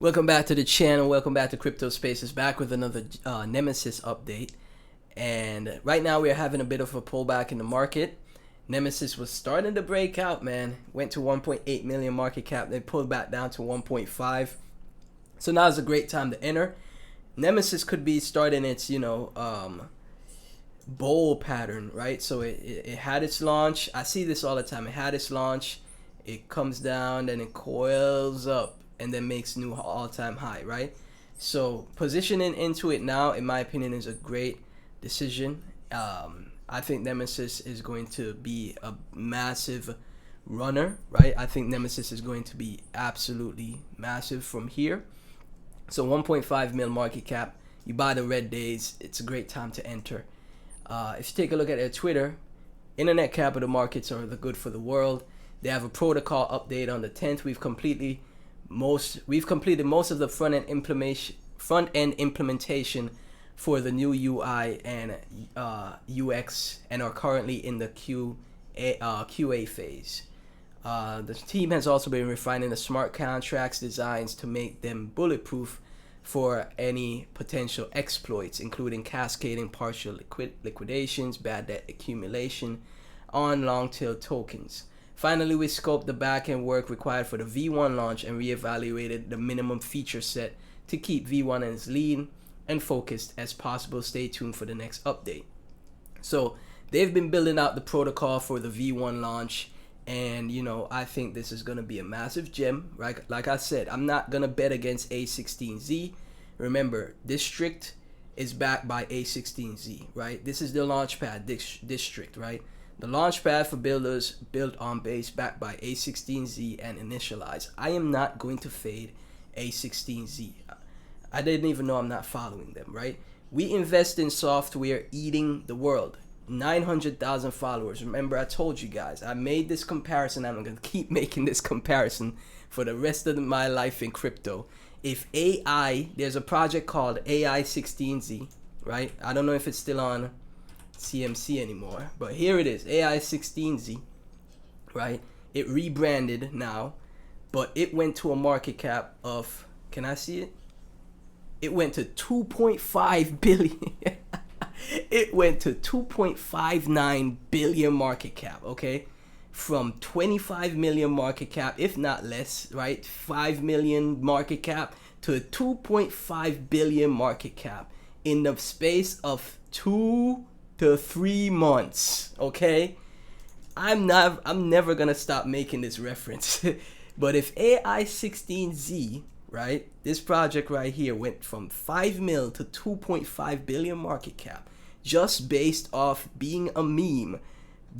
Welcome back to the channel. Welcome back to Crypto Spaces, back with another Nemesis update. And right now we are having a bit of a pullback in the market. Nemesis was starting to break out, man. Went to 1.8 million market cap. They pulled back down to 1.5. So now is a great time to enter. Nemesis could be starting its, bull pattern, right? So it had its launch. I see this all the time. It had its launch. It comes down, then it coils up, and then makes new all-time high, right? So positioning into it now, in my opinion, is a great decision. I think Nemesis is going to be a massive runner, right? I think Nemesis is going to be absolutely massive from here. So 1.5 mil market cap. You buy the red days. It's a great time to enter. If you take a look at their Twitter, internet capital markets are the good for the world. They have a protocol update on the 10th. We've completed most of the front end implementation for the new UI and UX, and are currently in the QA phase. The team has also been refining the smart contracts designs to make them bulletproof for any potential exploits, including cascading partial liquidations, bad debt accumulation on long-tail tokens. Finally, we scoped the back-end work required for the V1 launch and reevaluated the minimum feature set to keep V1 as lean and focused as possible. Stay tuned for the next update. So they've been building out the protocol for the V1 launch, and I think this is going to be a massive gem. Right? Like I said, I'm not going to bet against A16Z. Remember, District is backed by A16Z, right? This is the launchpad District, right? The launchpad for builders built on base, backed by A16Z and initialized. I am not going to fade A16Z. I didn't even know I'm not following them, right? We invest in software eating the world. 900,000 followers. Remember, I told you guys, I made this comparison. I'm going to keep making this comparison for the rest of my life in crypto. If there's a project called A16Z, right? I don't know if it's still on CMC anymore, but here it is, A16Z, right? It rebranded now, but it went to a market cap of, can I see it? It went to 2.5 billion. It went to 2.59 billion market cap, okay? From 25 million market cap, if not less, right? 5 million market cap to 2.5 billion market cap in the space of 2 to 3 months, okay? I'm never gonna stop making this reference. But if A16Z, right, this project right here went from 5 mil to 2.5 billion market cap, just based off being a meme,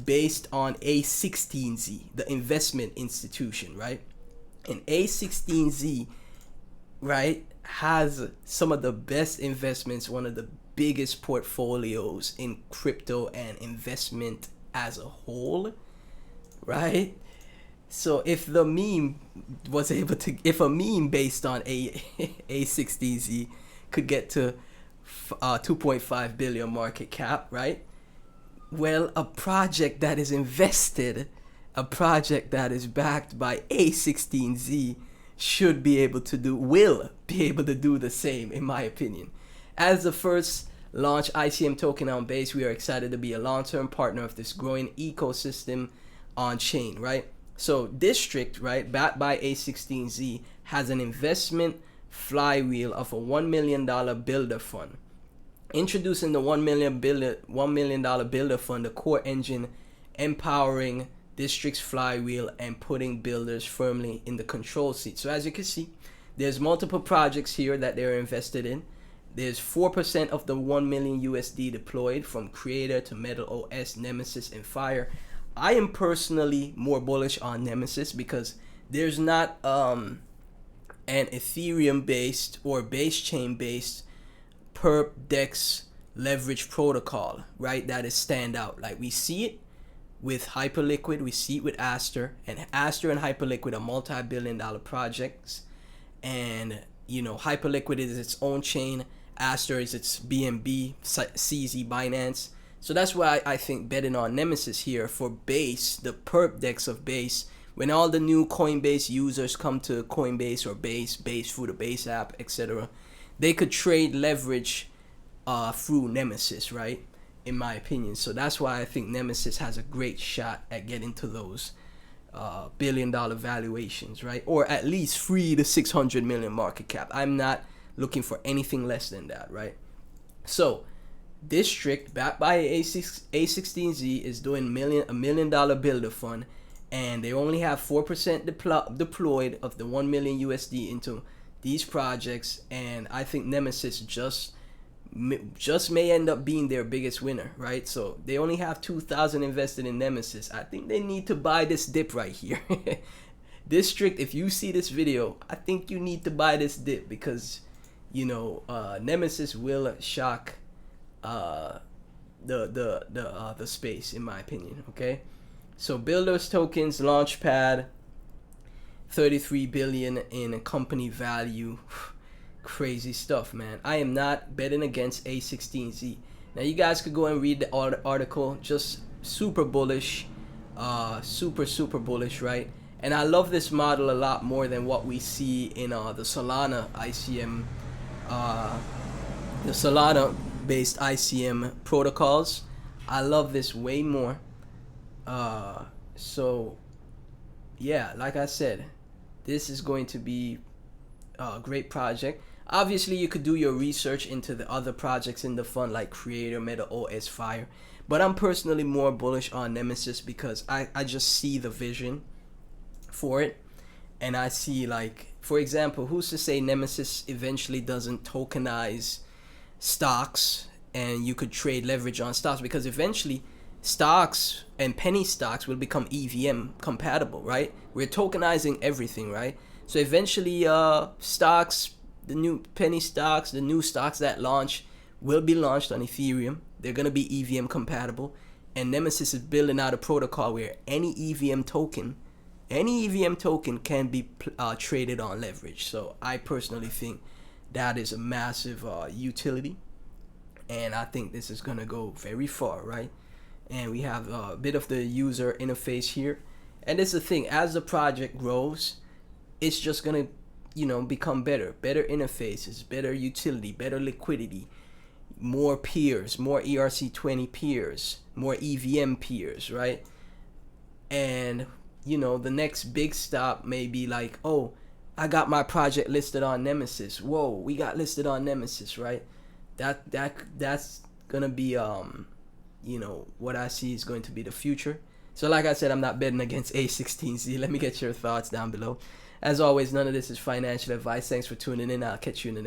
based on A16Z, the investment institution, right? And A16Z, right, has some of the best investments, one of the biggest portfolios in crypto and investment as a whole, right? So if the meme was able to, if a meme based on A16Z could get to 2.5 billion market cap, right? Well, a project that is invested, a project that is backed by A16Z should be able to do, will be able to do the same, in my opinion. As the first launch ICM token on base, we are excited to be a long-term partner of this growing ecosystem on chain, right? So District, right, backed by A16Z, has an investment flywheel of a $1 million builder fund. Introducing the $1 million builder fund, the core engine empowering District's flywheel and putting builders firmly in the control seat. So as you can see, there's multiple projects here that they're invested in. There's 4% of the 1 million USD deployed from Creator to Metal OS, Nemesis, and Fire. I am personally more bullish on Nemesis because there's not an Ethereum based or base chain based perp dex leverage protocol, right, that is stand out. Like we see it with Hyperliquid, we see it with Aster, and Aster and Hyperliquid are multi-billion-dollar projects, and Hyperliquid is its own chain, Aster is its BNB, CZ, Binance. So that's why I think betting on Nemesis here for base, the perp dex of base, when all the new Coinbase users come to Coinbase or Base through the Base app, etc., they could trade leverage through Nemesis, right? In my opinion. So that's why I think Nemesis has a great shot at getting to those billion-dollar valuations, right? Or at least 3 to 600 million market cap. I'm not looking for anything less than that, right? So District, backed by A16Z, is doing $1 million builder fund, and they only have 4% deployed of the 1 million USD into these projects. And I think Nemesis just may end up being their biggest winner, right? So they only have 2,000 invested in Nemesis. I think they need to buy this dip right here. District, if you see this video, I think you need to buy this dip, because you know Nemesis will shock the space, in my opinion. Okay, so builders tokens, launchpad, 33 billion in company value. Crazy stuff, man. I am not betting against A16Z. Now you guys could go and read the article. Just super bullish, super bullish, right? And I love this model a lot more than what we see in the Solana ICM, the Solana based ICM protocols. I love this way more. So yeah, like I said, this is going to be a great project. Obviously, you could do your research into the other projects in the fund, like Creator, Meta, OS, Fire. But I'm personally more bullish on Nemesis, because I just see the vision for it. And I see, like, for example, who's to say Nemesis eventually doesn't tokenize stocks and you could trade leverage on stocks? Because eventually stocks and penny stocks will become EVM compatible, right? We're tokenizing everything, right? So eventually stocks, the new penny stocks, the new stocks that launch will be launched on Ethereum. They're going to be EVM compatible. And Nemesis is building out a protocol where any EVM token can be traded on leverage. So I personally think that is a massive utility. And I think this is going to go very far, right? And we have a bit of the user interface here. And it's the thing, as the project grows, it's just going to, you know, become better interfaces, better utility, better liquidity, more peers, more ERC20 peers, more EVM peers, right? And you know, the next big stop may be like, oh, I got my project listed on Nemesis. Whoa, we got listed on Nemesis, right? That's gonna be you know, what I see is going to be the future. So like I said, I'm not betting against A16Z. Let me get your thoughts down below. As always, none of this is financial advice. Thanks for tuning in. I'll catch you in the next